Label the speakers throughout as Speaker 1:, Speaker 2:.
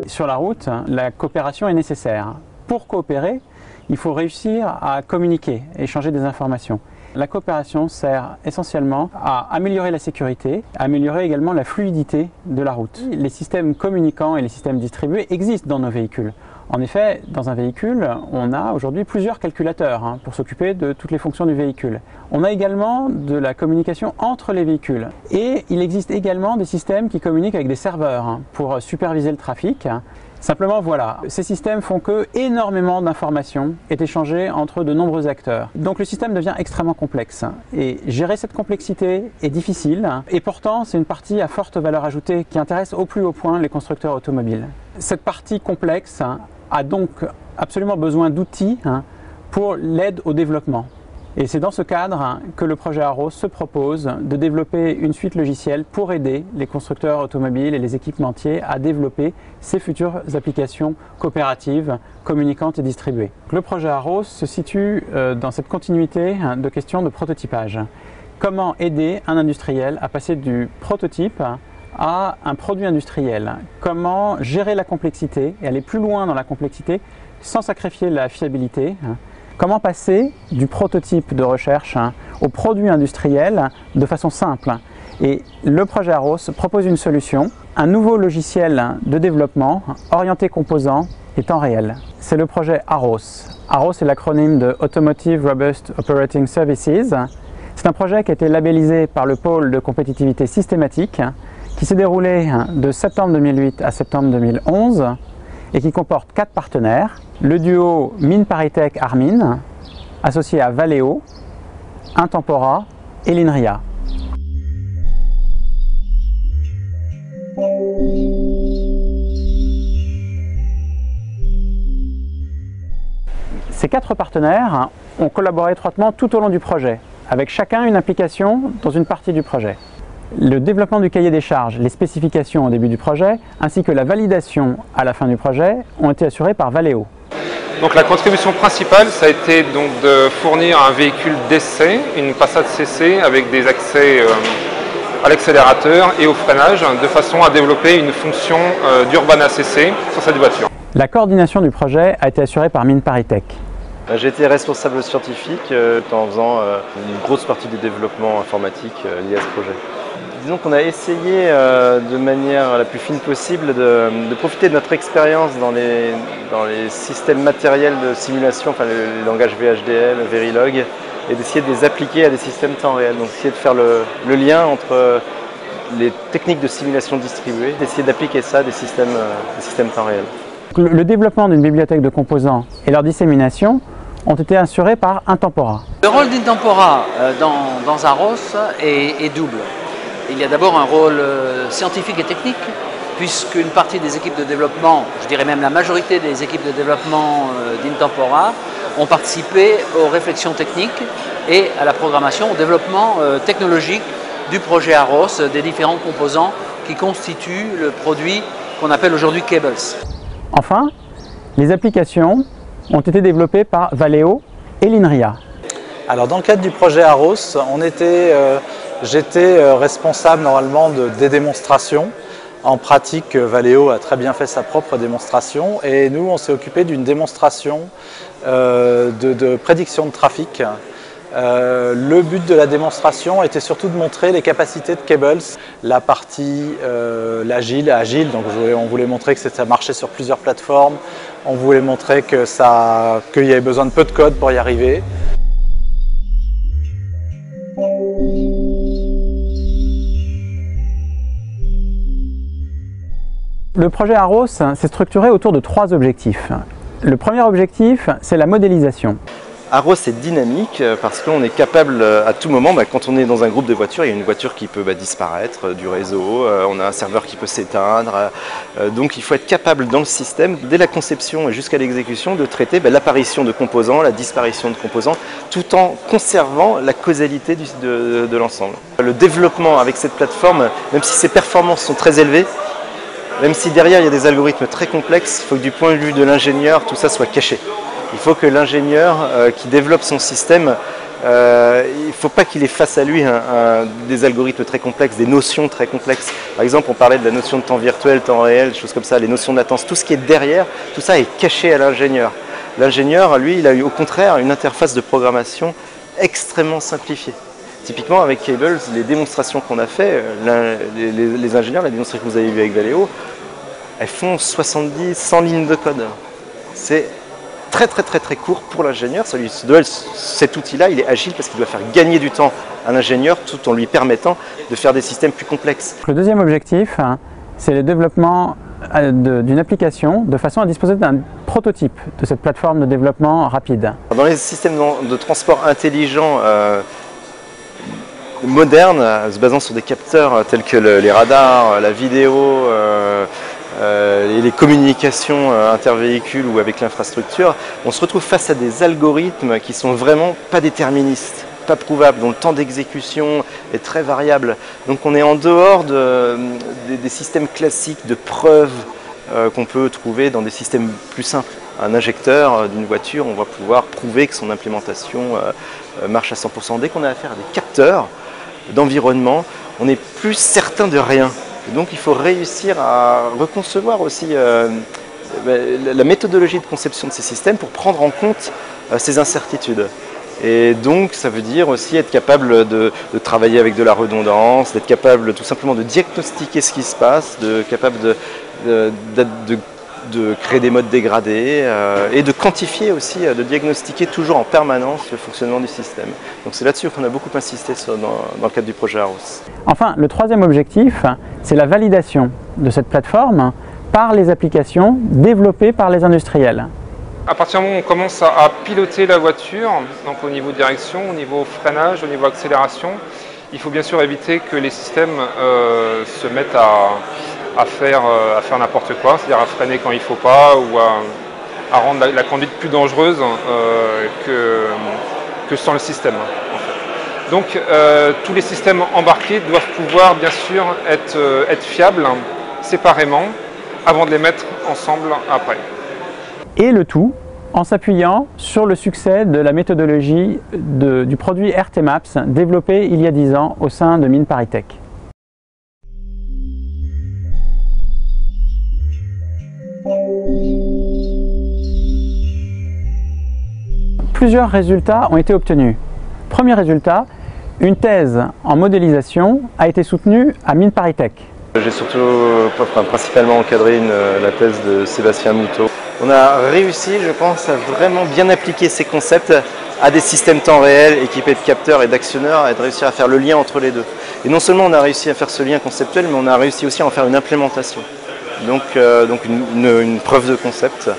Speaker 1: Sur la route, la coopération est nécessaire. Pour coopérer, il faut réussir à communiquer, échanger des informations. La coopération sert essentiellement à améliorer la sécurité, à améliorer également la fluidité de la route. Les systèmes communicants et les systèmes distribués existent dans nos véhicules. En effet, dans un véhicule, on a aujourd'hui plusieurs calculateurs pour s'occuper de toutes les fonctions du véhicule. On a également de la communication entre les véhicules. Et il existe également des systèmes qui communiquent avec des serveurs pour superviser le trafic. Simplement voilà, ces systèmes font que énormément d'informations est échangées entre de nombreux acteurs. Donc le système devient extrêmement complexe et gérer cette complexité est difficile et pourtant c'est une partie à forte valeur ajoutée qui intéresse au plus haut point les constructeurs automobiles. Cette partie complexe a donc absolument besoin d'outils pour l'aide au développement. Et c'est dans ce cadre que le projet AROS se propose de développer une suite logicielle pour aider les constructeurs automobiles et les équipementiers à développer ces futures applications coopératives, communicantes et distribuées. Le projet AROS se situe dans cette continuité de questions de prototypage. Comment aider un industriel à passer du prototype à un produit industriel? Comment gérer la complexité et aller plus loin dans la complexité sans sacrifier la fiabilité? Comment passer du prototype de recherche au produit industriel de façon simple? Et le projet AROS propose une solution, un nouveau logiciel de développement orienté composants et temps réel. C'est le projet AROS. AROS est l'acronyme de Automotive Robust Operating Services. C'est un projet qui a été labellisé par le pôle de compétitivité systématique qui s'est déroulé de septembre 2008 à septembre 2011 et qui comporte 4 partenaires. Le duo MinParisTech-Armin, associé à Valeo, Intempora et l'INRIA. Ces 4 partenaires ont collaboré étroitement tout au long du projet, avec chacun une implication dans une partie du projet. Le développement du cahier des charges, les spécifications au début du projet, ainsi que la validation à la fin du projet, ont été assurées par Valeo.
Speaker 2: Donc la contribution principale, ça a été donc de fournir un véhicule d'essai, une Passat CC avec des accès à l'accélérateur et au freinage, de façon à développer une fonction d'Urban ACC sur cette voiture.
Speaker 1: La coordination du projet a été assurée par MinParisTech.
Speaker 3: J'ai été responsable scientifique en faisant une grosse partie du développement informatique lié à ce projet. Disons qu'on a essayé de manière la plus fine possible de profiter de notre expérience dans les systèmes matériels de simulation, enfin le langage VHDL, Verilog, et d'essayer de les appliquer à des systèmes temps réel. Donc essayer de faire le lien entre les techniques de simulation distribuée, d'essayer d'appliquer ça à des systèmes temps réel.
Speaker 1: Le développement d'une bibliothèque de composants et leur dissémination ont été assurés par Intempora.
Speaker 4: Le rôle d'Intempora dans AROS est double. Il y a d'abord un rôle scientifique et technique, puisqu'une partie des équipes de développement, je dirais même la majorité des équipes de développement d'Intempora, ont participé aux réflexions techniques et à la programmation, au développement technologique du projet AROS, des différents composants qui constituent le produit qu'on appelle aujourd'hui Cables.
Speaker 1: Enfin, les applications ont été développées par Valeo et l'INRIA.
Speaker 5: Alors dans le cadre du projet AROS, j'étais responsable normalement des démonstrations. En pratique, Valeo a très bien fait sa propre démonstration et nous on s'est occupé d'une démonstration de prédiction de trafic. Le but de la démonstration était surtout de montrer les capacités de Cables, la partie agile, donc on voulait montrer que ça marchait sur plusieurs plateformes, on voulait montrer qu'il y avait besoin de peu de code pour y arriver.
Speaker 1: Le projet AROS s'est structuré autour de 3 objectifs. Le premier objectif, c'est la modélisation.
Speaker 3: AROS est dynamique parce qu'on est capable à tout moment, quand on est dans un groupe de voitures, il y a une voiture qui peut disparaître du réseau, on a un serveur qui peut s'éteindre, donc il faut être capable dans le système, dès la conception et jusqu'à l'exécution, de traiter l'apparition de composants, la disparition de composants, tout en conservant la causalité de l'ensemble. Le développement avec cette plateforme, même si ses performances sont très élevées, même si derrière il y a des algorithmes très complexes, il faut que du point de vue de l'ingénieur, tout ça soit caché. Il faut que l'ingénieur qui développe son système il ne faut pas qu'il ait face à lui des algorithmes très complexes, des notions très complexes. Par exemple, on parlait de la notion de temps virtuel, temps réel, des choses comme ça, les notions de latence, tout ce qui est derrière, tout ça est caché à l'ingénieur. L'ingénieur, lui, il a eu au contraire une interface de programmation extrêmement simplifiée. Typiquement, avec Cables, les démonstrations qu'on a fait, les ingénieurs, la démonstration que vous avez vue avec Valeo, elles font 70, 100 lignes de code. C'est très court pour l'ingénieur. Cet outil-là, il est agile parce qu'il doit faire gagner du temps à l'ingénieur tout en lui permettant de faire des systèmes plus complexes.
Speaker 1: Le deuxième objectif, c'est le développement d'une application de façon à disposer d'un prototype de cette plateforme de développement rapide.
Speaker 3: Dans les systèmes de transport intelligents modernes, se basant sur des capteurs tels que les radars, la vidéo, et les communications intervéhicules ou avec l'infrastructure, on se retrouve face à des algorithmes qui sont vraiment pas déterministes, pas prouvables, dont le temps d'exécution est très variable. Donc on est en dehors des systèmes classiques de preuves qu'on peut trouver dans des systèmes plus simples. Un injecteur d'une voiture, on va pouvoir prouver que son implémentation marche à 100%. Dès qu'on a affaire à des capteurs d'environnement, on n'est plus certain de rien. Et donc il faut réussir à reconcevoir aussi la méthodologie de conception de ces systèmes pour prendre en compte ces incertitudes. Et donc ça veut dire aussi être capable de travailler avec de la redondance, d'être capable tout simplement de diagnostiquer ce qui se passe, capable de créer des modes dégradés et de quantifier aussi, de diagnostiquer toujours en permanence le fonctionnement du système. Donc c'est là-dessus qu'on a beaucoup insisté dans le cadre du projet AROS.
Speaker 1: Enfin, le troisième objectif, c'est la validation de cette plateforme par les applications développées par les industriels.
Speaker 2: À partir du moment où on commence à piloter la voiture, donc au niveau direction, au niveau freinage, au niveau accélération, il faut bien sûr éviter que les systèmes se mettent à faire n'importe quoi, c'est-à-dire à freiner quand il ne faut pas ou à rendre la conduite plus dangereuse que sans le système. En fait. Donc tous les systèmes embarqués doivent pouvoir bien sûr être fiables séparément avant de les mettre ensemble après.
Speaker 1: Et le tout en s'appuyant sur le succès de la méthodologie du produit RTMaps développé il y a 10 ans au sein de Mines ParisTech. Plusieurs résultats ont été obtenus. Premier résultat, une thèse en modélisation a été soutenue à Mines ParisTech.
Speaker 3: J'ai principalement encadré la thèse de Sébastien Moutot. On a réussi, je pense, à vraiment bien appliquer ces concepts à des systèmes temps réel équipés de capteurs et d'actionneurs et de réussir à faire le lien entre les deux. Et non seulement on a réussi à faire ce lien conceptuel, mais on a réussi aussi à en faire une implémentation. Donc une preuve de concept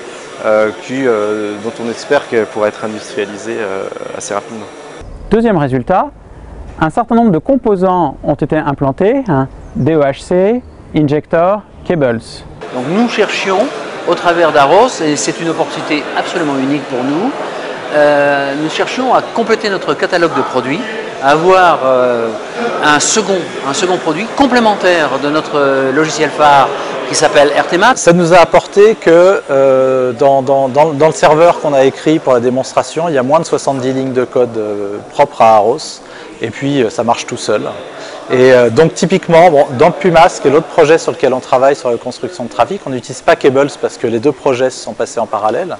Speaker 3: dont on espère qu'elle pourra être industrialisée assez rapidement.
Speaker 1: Deuxième résultat, un certain nombre de composants ont été implantés, DOHC, Injector, Cables.
Speaker 4: Donc nous cherchions, au travers d'AROS, et c'est une opportunité absolument unique pour nous, nous cherchions à compléter notre catalogue de produits, à avoir un second produit complémentaire de notre logiciel phare qui s'appelle RTMaps.
Speaker 5: Ça nous a apporté que dans le serveur qu'on a écrit pour la démonstration, il y a moins de 70 lignes de code propres à AROS, et puis ça marche tout seul. Et donc typiquement, dans le Pumas, qui est l'autre projet sur lequel on travaille sur la construction de trafic, on n'utilise pas Cables parce que les deux projets se sont passés en parallèle,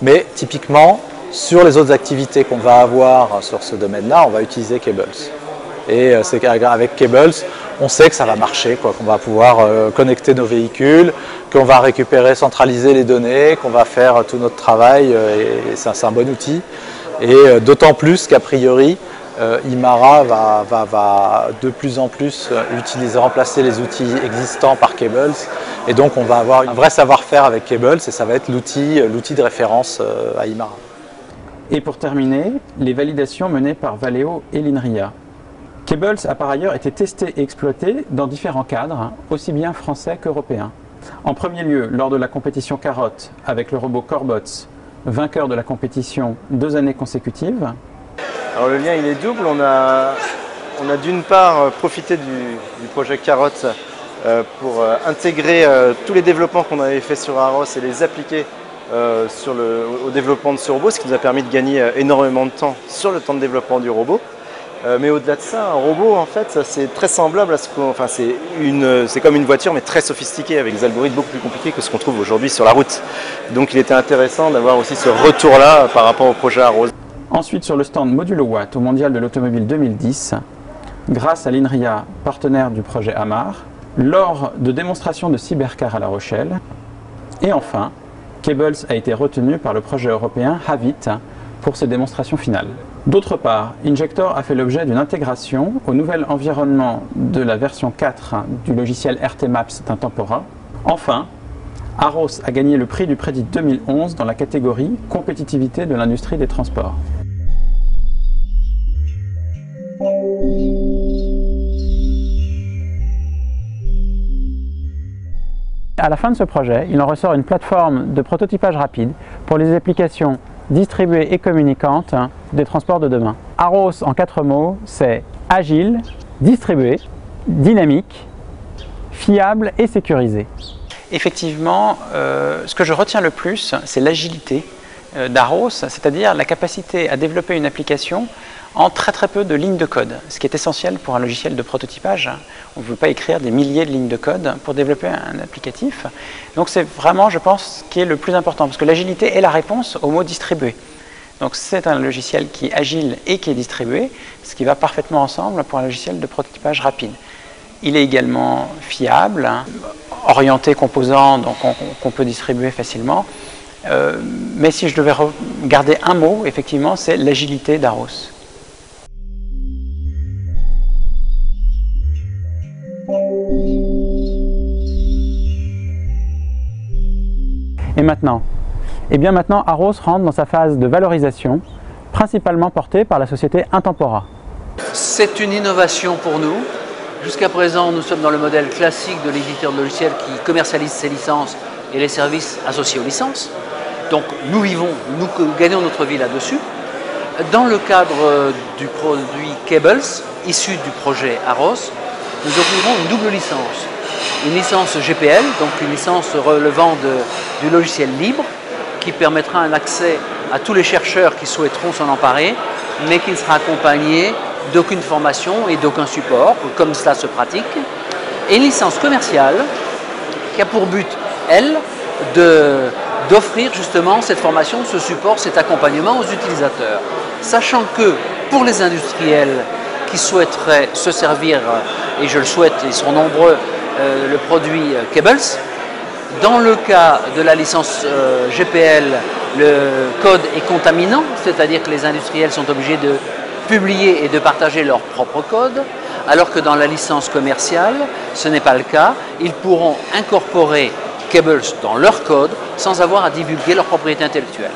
Speaker 5: mais typiquement, sur les autres activités qu'on va avoir sur ce domaine-là, on va utiliser Cables. Et c'est qu'avec Cables, on sait que ça va marcher, qu'on va pouvoir connecter nos véhicules, qu'on va récupérer, centraliser les données, qu'on va faire tout notre travail, et c'est un bon outil. Et d'autant plus qu'a priori, Imara va de plus en plus remplacer les outils existants par Cables, et donc on va avoir un vrai savoir-faire avec Cables, et ça va être l'outil de référence à Imara.
Speaker 1: Et pour terminer, les validations menées par Valeo et l'INRIA. Cables a par ailleurs été testé et exploité dans différents cadres, aussi bien français qu'européens. En premier lieu, lors de la compétition Carotte avec le robot Corbots, vainqueur de la compétition 2 années consécutives.
Speaker 3: Alors le lien il est double, on a d'une part profité du projet Carotte pour intégrer tous les développements qu'on avait fait sur AROS et les appliquer au développement de ce robot, ce qui nous a permis de gagner énormément de temps sur le temps de développement du robot. Mais au-delà de ça, un robot, en fait, c'est très semblable à ce qu'on... Enfin, c'est comme une voiture, mais très sophistiquée, avec des algorithmes beaucoup plus compliqués que ce qu'on trouve aujourd'hui sur la route. Donc il était intéressant d'avoir aussi ce retour-là par rapport au projet Arose.
Speaker 1: Ensuite, sur le stand Modulo Watt au Mondial de l'Automobile 2010, grâce à l'INRIA, partenaire du projet AMAR, lors de démonstrations de cybercar à La Rochelle, et enfin, Cables a été retenu par le projet européen Havit pour ses démonstrations finales. D'autre part, Injector a fait l'objet d'une intégration au nouvel environnement de la version 4 du logiciel RTMaps d'Intempora. Enfin, Arros a gagné le prix du Prédit 2011 dans la catégorie Compétitivité de l'industrie des transports. À la fin de ce projet, il en ressort une plateforme de prototypage rapide pour les applications distribuées et communicantes des transports de demain. Arros, en 4 mots, c'est agile, distribué, dynamique, fiable et sécurisé. Effectivement, ce que je retiens le plus, c'est l'agilité d'Arros, c'est-à-dire la capacité à développer une application en très peu de lignes de code, ce qui est essentiel pour un logiciel de prototypage. On ne veut pas écrire des milliers de lignes de code pour développer un applicatif. Donc c'est vraiment, je pense, ce qui est le plus important, parce que l'agilité est la réponse au mot distribué. Donc c'est un logiciel qui est agile et qui est distribué, ce qui va parfaitement ensemble pour un logiciel de prototypage rapide. Il est également fiable, orienté composant, donc qu'on peut distribuer facilement. Mais si je devais garder un mot, effectivement, c'est l'agilité d'Arros. Et maintenant? Eh bien maintenant, Arros rentre dans sa phase de valorisation, principalement portée par la société Intempora.
Speaker 4: C'est une innovation pour nous. Jusqu'à présent, nous sommes dans le modèle classique de l'éditeur de logiciels qui commercialise ses licences et les services associés aux licences. Donc nous gagnons notre vie là-dessus. Dans le cadre du produit Cables, issu du projet Arros, nous offrirons une double licence. Une licence GPL, donc une licence relevant du logiciel libre, qui permettra un accès à tous les chercheurs qui souhaiteront s'en emparer, mais qui ne sera accompagné d'aucune formation et d'aucun support, comme cela se pratique. Et une licence commerciale qui a pour but, elle, d'offrir justement cette formation, ce support, cet accompagnement aux utilisateurs. Sachant que pour les industriels qui souhaiteraient se servir, et je le souhaite, ils sont nombreux, le produit Cables, dans le cas de la licence GPL, le code est contaminant, c'est-à-dire que les industriels sont obligés de publier et de partager leur propre code, alors que dans la licence commerciale, ce n'est pas le cas. Ils pourront incorporer Cables dans leur code sans avoir à divulguer leur propriété intellectuelle.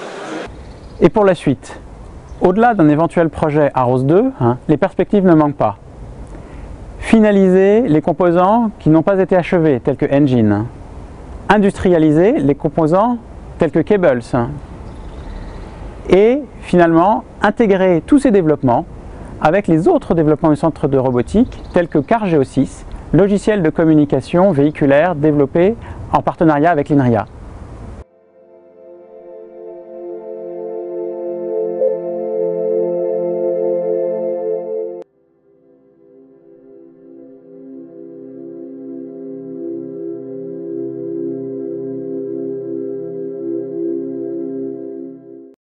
Speaker 1: Et pour la suite, au-delà d'un éventuel projet Arros 2, les perspectives ne manquent pas. Finaliser les composants qui n'ont pas été achevés, tels que Engine. Industrialiser les composants tels que Cables. Et finalement, intégrer tous ces développements avec les autres développements du centre de robotique, tels que CarGeo6, logiciel de communication véhiculaire développé en partenariat avec l'INRIA.